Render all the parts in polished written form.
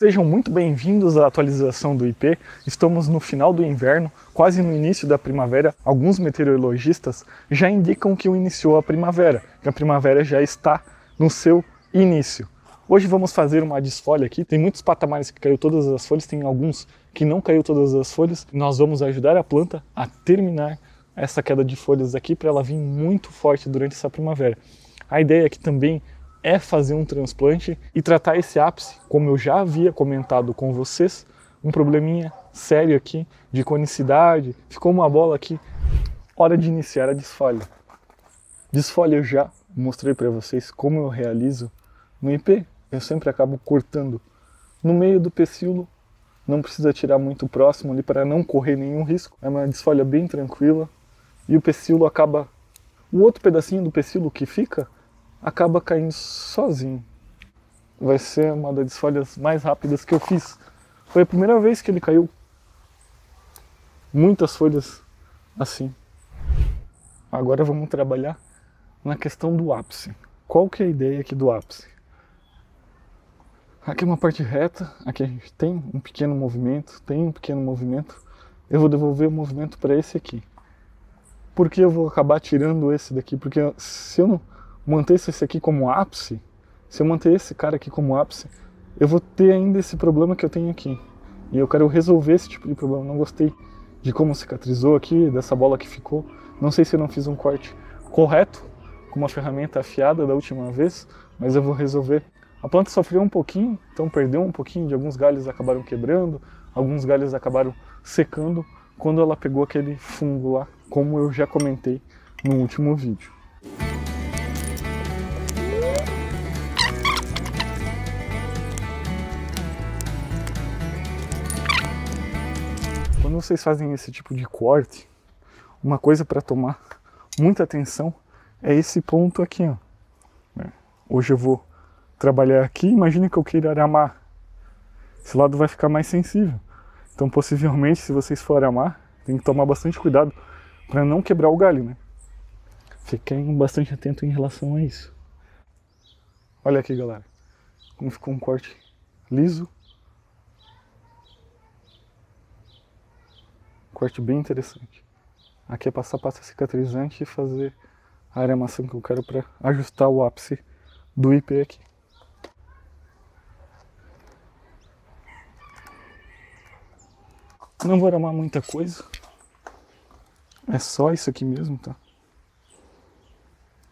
Sejam muito bem-vindos à atualização do IP. Estamos no final do inverno, quase no início da primavera. Alguns meteorologistas já indicam que iniciou a primavera, que a primavera já está no seu início. Hoje vamos fazer uma desfolha aqui. Tem muitos patamares que caiu todas as folhas, tem alguns que não caiu todas as folhas. Nós vamos ajudar a planta a terminar essa queda de folhas aqui para ela vir muito forte durante essa primavera. A ideia aqui também é fazer um transplante e tratar esse ápice, como eu já havia comentado com vocês, um probleminha sério aqui de conicidade, ficou uma bola aqui, hora de iniciar a desfolha. Desfolha eu já mostrei para vocês como eu realizo no IP, eu sempre acabo cortando no meio do pecíolo, não precisa tirar muito próximo ali para não correr nenhum risco, é uma desfolha bem tranquila e o pecíolo acaba, o outro pedacinho do pecíolo que fica, acaba caindo sozinho. Vai ser uma das desfolhas mais rápidas que eu fiz. Foi a primeira vez que ele caiu. Muitas folhas assim. Agora vamos trabalhar na questão do ápice. Qual que é a ideia aqui do ápice? Aqui é uma parte reta, aqui a gente tem um pequeno movimento, eu vou devolver o movimento para esse aqui. Por que eu vou acabar tirando esse daqui? Porque se eu não mantesse esse aqui como ápice, se eu manter esse cara aqui como ápice, eu vou ter ainda esse problema que eu tenho aqui. E eu quero resolver esse tipo de problema. Não gostei de como cicatrizou aqui, dessa bola que ficou. Não sei se eu não fiz um corte correto, com uma ferramenta afiada da última vez, mas eu vou resolver. A planta sofreu um pouquinho, então perdeu um pouquinho, de alguns galhos acabaram quebrando, alguns galhos acabaram secando, quando ela pegou aquele fungo lá, como eu já comentei no último vídeo. Quando vocês fazem esse tipo de corte, uma coisa para tomar muita atenção é esse ponto aqui, ó. Hoje eu vou trabalhar aqui, imagine que eu queira aramar. Esse lado vai ficar mais sensível. Então possivelmente, se vocês forem aramar, tem que tomar bastante cuidado para não quebrar o galho, né? Fiquem bastante atento em relação a isso. Olha aqui, galera, como ficou um corte liso. Corte bem interessante. Aqui é passar pasta cicatrizante e fazer a aramação que eu quero para ajustar o ápice do IP aqui. Não vou aramar muita coisa. É só isso aqui mesmo, tá?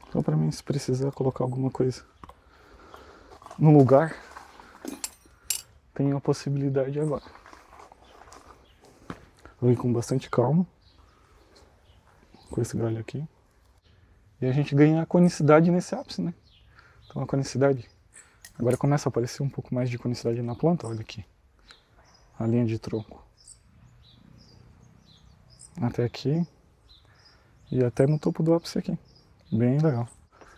Então para mim, se precisar colocar alguma coisa no lugar, tem a possibilidade agora. Vou ir com bastante calma, com esse galho aqui. E a gente ganha a conicidade nesse ápice, né? Então a conicidade, agora começa a aparecer um pouco mais de conicidade na planta, olha aqui. A linha de tronco. Até aqui. E até no topo do ápice aqui. Bem legal.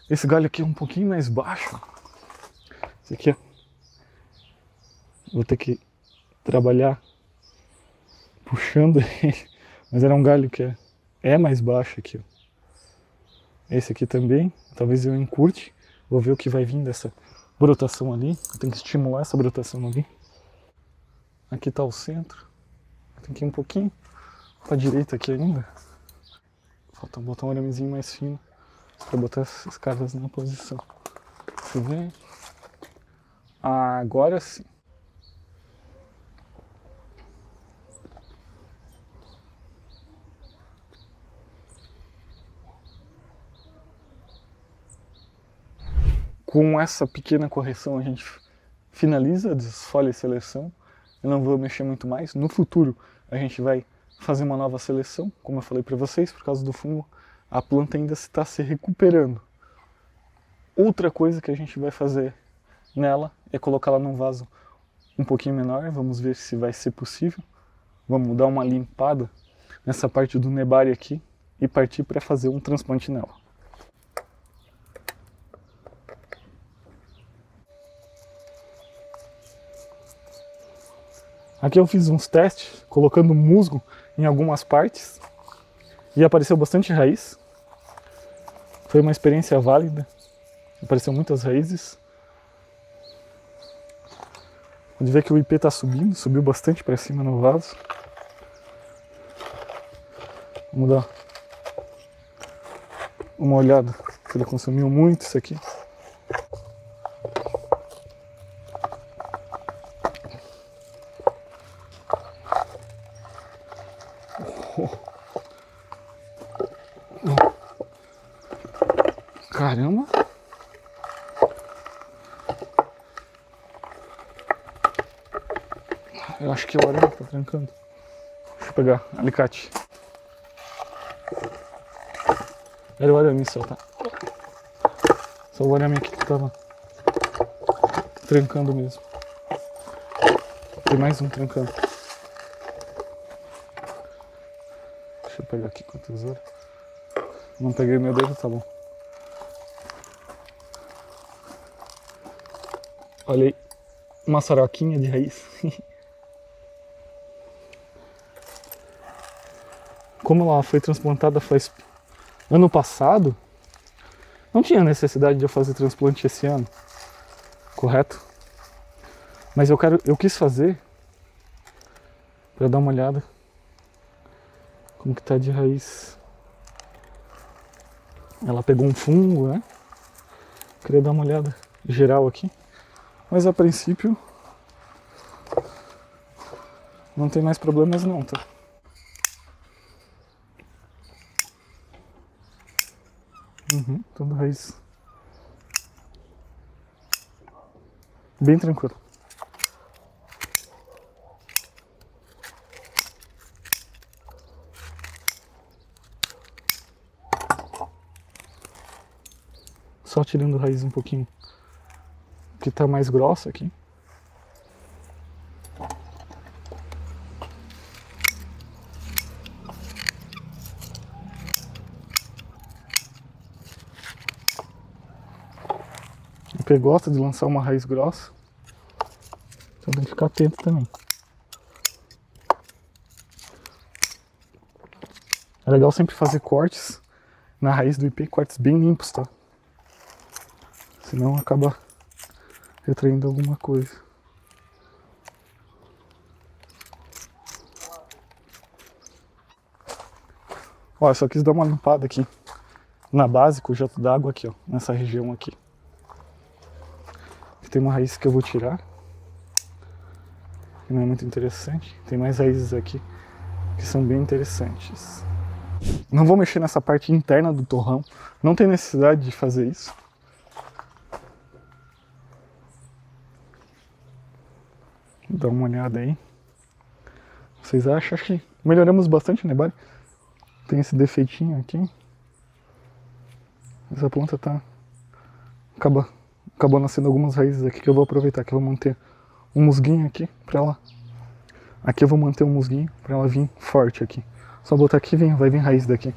Esse galho aqui é um pouquinho mais baixo. Esse aqui, ó. Vou ter que trabalhar puxando ele, mas era um galho que é mais baixo aqui, ó. Esse aqui também, talvez eu encurte, vou ver o que vai vir dessa brotação ali, eu tenho que estimular essa brotação ali. Aqui está o centro, tem que ir um pouquinho para a direita aqui ainda. Falta botar um aramezinho mais fino para botar essas caras na posição. Você vê? Agora sim. Com essa pequena correção a gente finaliza a desfolha e seleção. Eu não vou mexer muito mais. No futuro a gente vai fazer uma nova seleção, como eu falei para vocês, por causa do fungo, a planta ainda está se recuperando. Outra coisa que a gente vai fazer nela é colocá-la num vaso um pouquinho menor, vamos ver se vai ser possível. Vamos dar uma limpada nessa parte do nebári aqui e partir para fazer um transplante nela. Aqui eu fiz uns testes, colocando musgo em algumas partes e apareceu bastante raiz. Foi uma experiência válida, apareceu muitas raízes. Pode ver que o IP está subindo, subiu bastante para cima no vaso. Vamos dar uma olhada, se ele consumiu muito isso aqui. Caramba! Eu acho que é o arame que tá trancando. Deixa eu pegar alicate. Era o arame só, tá? Só o arame aqui que tava trancando mesmo. Tem mais um trancando. Deixa eu pegar aqui com a tesoura. Não peguei meu dedo, tá bom. Olha aí, uma saroquinha de raiz. Como ela foi transplantada faz ano passado, não tinha necessidade de eu fazer transplante esse ano, correto? Mas eu quis fazer para dar uma olhada como que tá de raiz. Ela pegou um fungo, né? Queria dar uma olhada geral aqui, mas a princípio não tem mais problemas não, tá? Toda raiz bem tranquilo. Só tirando a raiz um pouquinho que tá mais grossa aqui. O IP gosta de lançar uma raiz grossa, então tem que ficar atento também. É legal sempre fazer cortes na raiz do IP, cortes bem limpos, tá? Senão acaba retraindo alguma coisa. Ó, eu só quis dar uma limpada aqui na base com o jato d'água aqui, ó, nessa região aqui. Tem uma raiz que eu vou tirar, que não é muito interessante. Tem mais raízes aqui que são bem interessantes. Não vou mexer nessa parte interna do torrão, não tem necessidade de fazer isso. Dá uma olhada aí. Vocês acham? Acho que melhoramos bastante, né, Bari? Tem esse defeitinho aqui. Essa planta tá... Acabou nascendo algumas raízes aqui que eu vou aproveitar, que eu vou manter um musguinho aqui pra ela... Aqui eu vou manter um musguinho pra ela vir forte aqui. Só botar aqui e vai vir raiz daqui.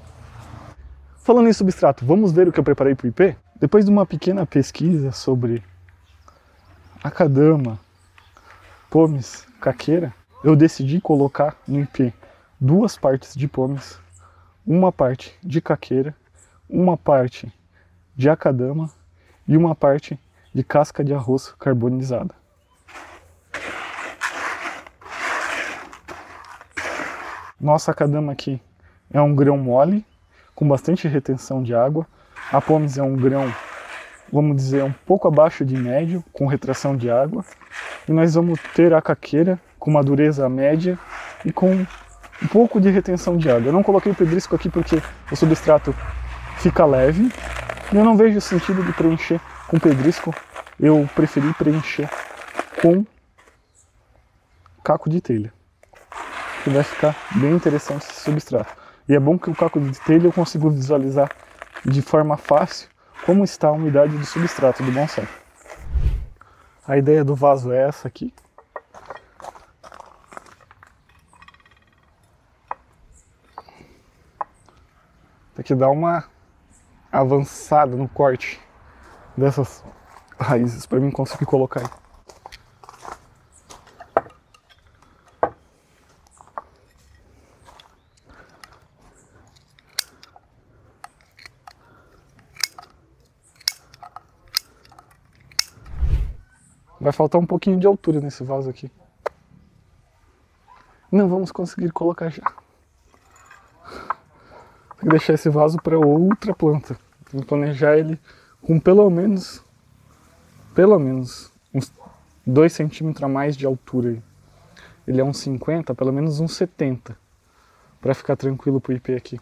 Falando em substrato, vamos ver o que eu preparei pro IP? Depois de uma pequena pesquisa sobre Akadama, pomes, caqueira, eu decidi colocar no IP 2 partes de pomes, uma parte de caqueira, uma parte de Akadama e uma parte de casca de arroz carbonizada. Nossa Akadama aqui é um grão mole, com bastante retenção de água. A pomes é um grão, vamos dizer, um pouco abaixo de médio, com retração de água. E nós vamos ter a caqueira com uma dureza média e com um pouco de retenção de água. Eu não coloquei o pedrisco aqui porque o substrato fica leve e eu não vejo sentido de preencher com pedrisco. Eu preferi preencher com caco de telha, que vai ficar bem interessante esse substrato. E é bom que o caco de telha eu consigo visualizar de forma fácil como está a umidade do substrato do bonsai. A ideia do vaso é essa aqui. Tem que dar uma avançada no corte dessas raízes para mim conseguir colocar aí. Vai faltar um pouquinho de altura nesse vaso aqui. Não vamos conseguir colocar já. Tem que deixar esse vaso para outra planta. Tem que planejar ele com pelo menos uns 2 centímetros a mais de altura aí. Ele é uns 50, pelo menos uns 70, para ficar tranquilo pro IP aqui.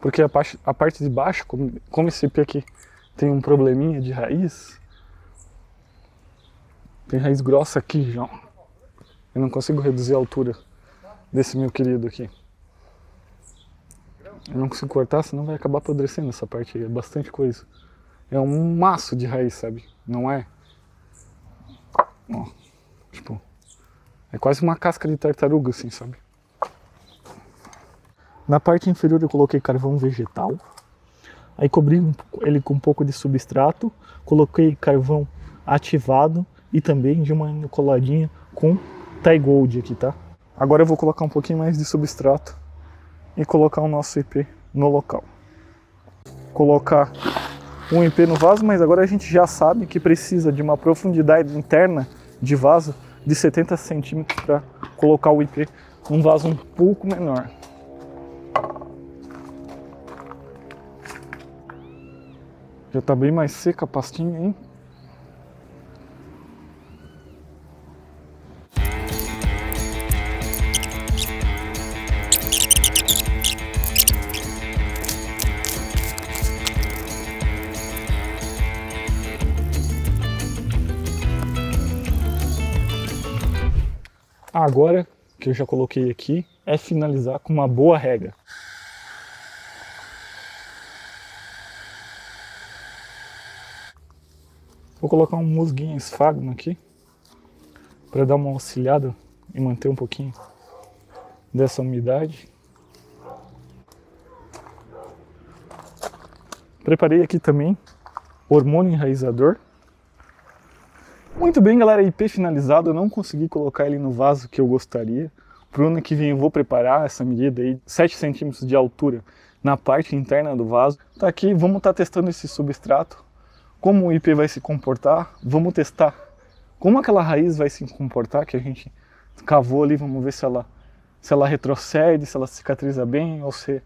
Porque a parte de baixo, como esse IP aqui tem um probleminha de raiz, tem raiz grossa aqui já. Eu não consigo reduzir a altura desse meu querido aqui. Eu não consigo cortar, senão vai acabar apodrecendo essa parte aí. É bastante coisa. É um maço de raiz, sabe? Não é? Ó, tipo, é quase uma casca de tartaruga, assim, sabe? Na parte inferior eu coloquei carvão vegetal. Aí cobri ele com um pouco de substrato. Coloquei carvão ativado e também de uma coladinha com Thai Gold aqui, tá? Agora eu vou colocar um pouquinho mais de substrato e colocar o nosso IP no local. Colocar um IP no vaso, mas agora a gente já sabe que precisa de uma profundidade interna de vaso de 70 centímetros para colocar o IP num vaso um pouco menor. Já está bem mais seca a pastinha, hein? Agora que eu já coloquei aqui, é finalizar com uma boa rega. Vou colocar um musguinho esfagno aqui, para dar uma auxiliada e manter um pouquinho dessa umidade. Preparei aqui também hormônio enraizador. Muito bem, galera, IP finalizado. Eu não consegui colocar ele no vaso que eu gostaria. Pro ano que vem eu vou preparar essa medida aí, 7 centímetros de altura na parte interna do vaso. Tá aqui, vamos estar testando esse substrato. Como o IP vai se comportar, vamos testar como aquela raiz vai se comportar, que a gente cavou ali, vamos ver se ela retrocede, se ela cicatriza bem ou se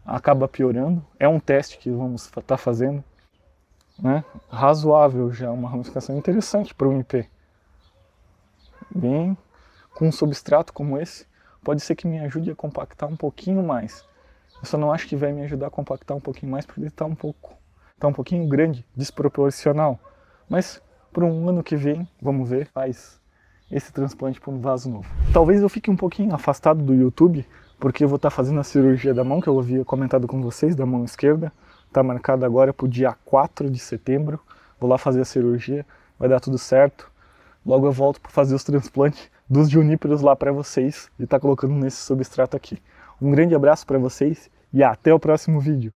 acaba piorando. É um teste que vamos estar fazendo, né? Razoável já, uma ramificação interessante para um IP. Bem, com um substrato como esse, pode ser que me ajude a compactar um pouquinho mais. Eu só não acho que vai me ajudar a compactar um pouquinho mais, porque ele está um pouquinho grande, desproporcional. Mas por um ano que vem, vamos ver, faz esse transplante para um vaso novo. Talvez eu fique um pouquinho afastado do YouTube, porque eu vou estar fazendo a cirurgia da mão, que eu havia comentado com vocês, da mão esquerda. Está marcada agora para o dia 4 de setembro. Vou lá fazer a cirurgia, vai dar tudo certo. Logo eu volto para fazer os transplantes dos juníperos lá para vocês e tá colocando nesse substrato aqui. Um grande abraço para vocês e até o próximo vídeo.